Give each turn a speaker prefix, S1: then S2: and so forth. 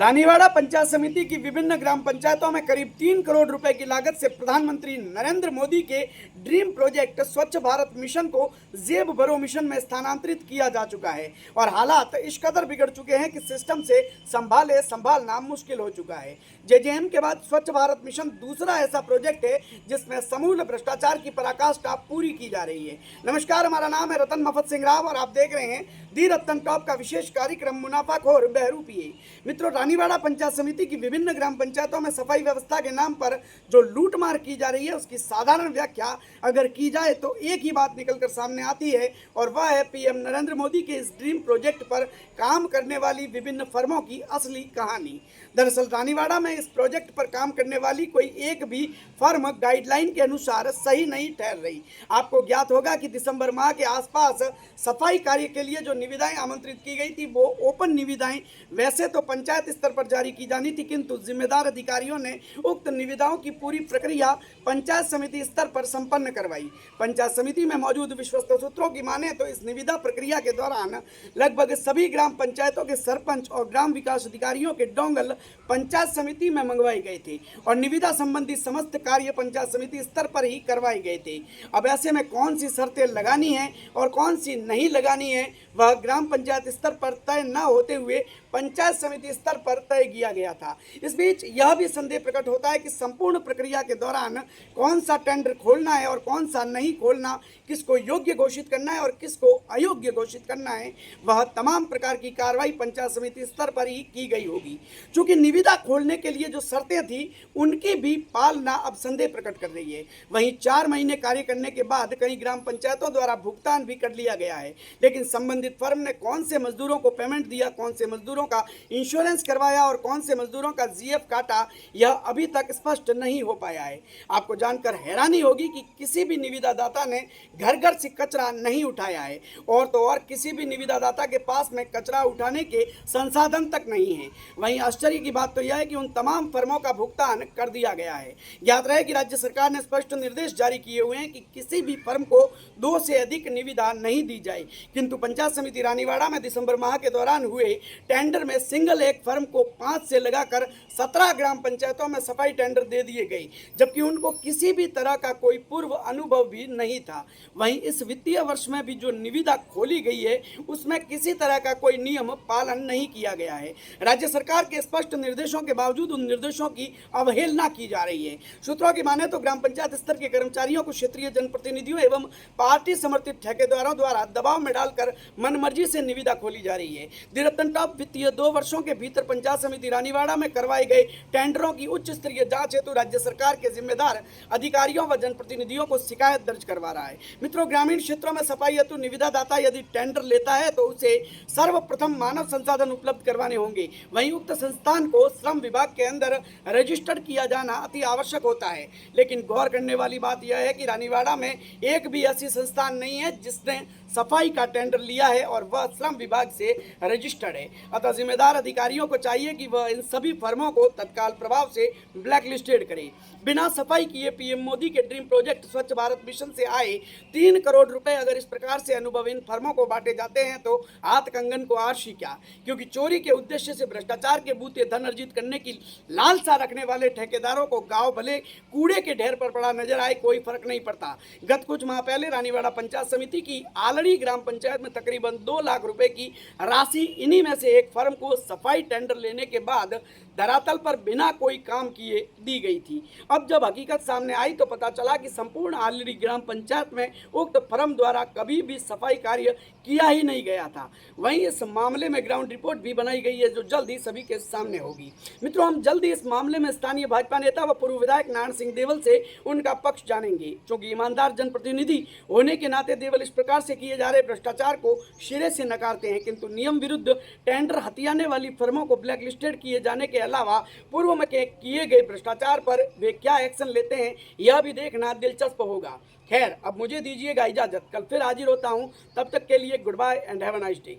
S1: रानीवाड़ा पंचायत समिति की विभिन्न ग्राम पंचायतों में करीब 3 करोड़ रुपए की लागत से प्रधानमंत्री नरेंद्र मोदी के ड्रीम प्रोजेक्ट स्वच्छ भारत मिशन को जेब भरो मिशन में स्थानांतरित किया जा चुका है और हालात इस कदर बिगड़ चुके हैं कि सिस्टम से संभालना मुश्किल हो चुका है। जेजेएम के बाद स्वच्छ भारत मिशन दूसरा ऐसा प्रोजेक्ट है जिसमें समूल भ्रष्टाचार की पराकाष्ठा पूरी की जा रही है। नमस्कार, हमारा नाम है रतन मफत सिंह राव और आप देख रहे हैं दी रतन टॉप का विशेष कार्यक्रम मुनाफाखोर बहरूपीए। मित्रों, रानीवाड़ा पंचायत समिति की विभिन्न ग्राम पंचायतों में सफाई व्यवस्था के नाम पर जो लूटमार की जा रही है उसकी साधारण व्याख्या अगर की जाए तो एक ही बात निकलकर सामने आती है और वह है पीएम नरेंद्र मोदी के इस ड्रीम प्रोजेक्ट पर काम करने वाली विभिन्न फर्मों की असली कहानी। दरअसल रानीवाड़ा में इस प्रोजेक्ट पर काम करने वाली कोई एक भी फर्म गाइडलाइन के अनुसार सही नहीं ठहर रही। आपको ज्ञात होगा कि दिसंबर माह के आसपास सफाई कार्य के लिए जो निविदाएं आमंत्रित की गई थी वो ओपन निविदाएं वैसे तो पंचायत स्तर पर जारी की जानी थी, किंतु जिम्मेदार अधिकारियों ने उक्त निविदाओं की पूरी प्रक्रिया पंचायत समिति स्तर पर संपन्न करवाई। पंचायत समिति में मौजूद विश्वस्त सूत्रों की माने तो इस निविदा प्रक्रिया के दौरान लगभग सभी ग्राम पंचायतों के सरपंच और ग्राम विकास अधिकारियों के डोंगल पंचायत समिति में मंगवाए गए थे और निविदा संबंधी समस्त कार्य पंचायत समिति स्तर पर ही करवाए गए थे। अब ऐसे में कौन सी शर्तें लगानी है और कौन सी नहीं लगानी है वह ग्राम पंचायत स्तर पर तय न होते हुए पंचायत समिति स्तर पर तय किया गया था। इस बीच यह भी संदेह प्रकट होता है कि संपूर्ण प्रक्रिया के दौरान कौन सा टेंडर खोलना है और कौन सा नहीं खोलना, किसको योग्य घोषित करना है और किसको अयोग्य घोषित करना है, वह तमाम प्रकार की कार्रवाई पंचायत समिति स्तर पर ही की गई होगी। चूंकि निविदा खोलने के लिए जो शर्तें थी उनकी भी पालना अब संदेह प्रकट कर रही है। वहीं 4 महीने कार्य करने के बाद कई ग्राम पंचायतों द्वारा भुगतान भी कर लिया गया है, लेकिन संबंधित फर्म ने कौन से मजदूरों को पेमेंट दिया, कौन से मजदूरों का इंश्योरेंस करवाया और कौन से मजदूरों का जीएफ काटा, यह अभी तक स्पष्ट नहीं हो पाया है। आपको जानकर हैरानी होगी कि किसी भी निविदादाता ने घर घर से कचरा नहीं उठाया है और तो और किसी भी निविदादाता के पास में कचरा उठाने के संसाधन तक नहीं है। वहीं आश्चर्य की बात तो यह है कि उन तमाम फर्मों का भुगतान कर दिया गया है। याद रहे कि राज्य सरकार ने स्पष्ट निर्देश जारी किए हुए हैं कि किसी भी फर्म को 2 से अधिक निविदा नहीं दी जाए, किंतु पंचायत समिति रानीवाड़ा में दिसंबर माह के दौरान हुए टेंडर में सिंगल एक फर्म को 5 से लगाकर 17 ग्राम पंचायतों में सफाई टेंडर दे दिए गए, जबकि उनको किसी भी तरह का कोई पूर्व अनुभव भी नहीं था। वहीं इस वित्तीय वर्ष में भी जो निविदा खोली गई है उसमें किसी तरह का कोई नियम पालन नहीं किया गया है। राज्य सरकार के स्पष्ट निर्देशों के बावजूद उन निर्देशों की अवहेलना की जा रही है। सूत्रों की माने तो ग्राम पंचायत स्तर के कर्मचारियों को क्षेत्रीय जनप्रतिनिधियों एवं पार्टी समर्थित ठेकेदारों द्वारा दबाव में डालकर मनमर्जी से निविदा खोली जा रही है। दी रतन टॉप वित्तीय 2 वर्षों के भीतर पंचायत समिति रानीवाड़ा में करवाए गए टेंडरों की उच्च स्तरीय जांच हेतु राज्य सरकार के जिम्मेदार अधिकारियों व जनप्रतिनिधियों को शिकायत दर्ज करवा रहा है। मित्रों, ग्रामीण क्षेत्रों में सफाई हेतु निविदादाता यदि टेंडर लेता है तो उसे सर्वप्रथम मानव संसाधन उपलब्ध करवाने होंगे। वहीं उक्त संस्थान को श्रम विभाग के अंदर रजिस्टर्ड किया जाना अति आवश्यक होता है, लेकिन गौर करने वाली बात यह है कि रानीवाड़ा में एक भी ऐसी संस्थान नहीं है जिसने सफाई का टेंडर लिया है और वह श्रम विभाग से रजिस्टर्ड है। अतः जिम्मेदार अधिकारियों को चाहिए कि वह इन सभी फर्मों को तत्काल प्रभाव से ब्लैकलिस्टेड करें। बिना सफाई किए पीएम मोदी के ड्रीम प्रोजेक्ट स्वच्छ भारत मिशन से आए 3 करोड़ रुपए अगर इस प्रकार से अनुभव इन फर्मों को बांटे जाते हैं तो हाथ कंगन को आरसी क्या, क्योंकि चोरी के उद्देश्य से भ्रष्टाचार के बूते धन अर्जित करने की लालसा रखने वाले ठेकेदारों को गाँव भले कूड़े के ढेर पर पड़ा नजर आए कोई फर्क नहीं पड़ता। गत कुछ माह पहले रानीवाड़ा पंचायत समिति की आलड़ी ग्राम पंचायत में तकरीबन 2 लाख रुपए की राशि इन्हीं में से एक फर्म को सफाई टेंडर लेने के बाद धरातल पर बिना कोई काम किए दी गई थी। अब जब हकीकत सामने आई तो पता चला कि संपूर्ण आलड़ी ग्राम पंचायत में उक्त फर्म द्वारा कभी भी सफाई कार्य किया ही नहीं गया था। वहीं इस मामले में ग्राउंड रिपोर्ट भी बनाई गई है जो जल्द ही सभी के सामने होगी। मित्रों, हम जल्द ही इस मामले में स्थानीय भाजपा नेता व पूर्व विधायक नारायण सिंह देवल से उनका पक्ष जानेंगे। क्योंकि ईमानदार जनप्रतिनिधि होने के नाते देवल इस प्रकार से किए जा रहे भ्रष्टाचार को सिरे से नकारते हैं, किंतु नियम विरुद्ध टेंडर हथियाने वाली फर्मों को ब्लैकलिस्टेड किए जाने के अलावा पूर्व में किए गए भ्रष्टाचार पर वे क्या एक्शन लेते हैं यह भी देखना दिलचस्प होगा। खैर, अब मुझे दीजिएगा इजाजत, कल फिर हाजिर होता हूं, तब तक के लिए good bye and have a nice day.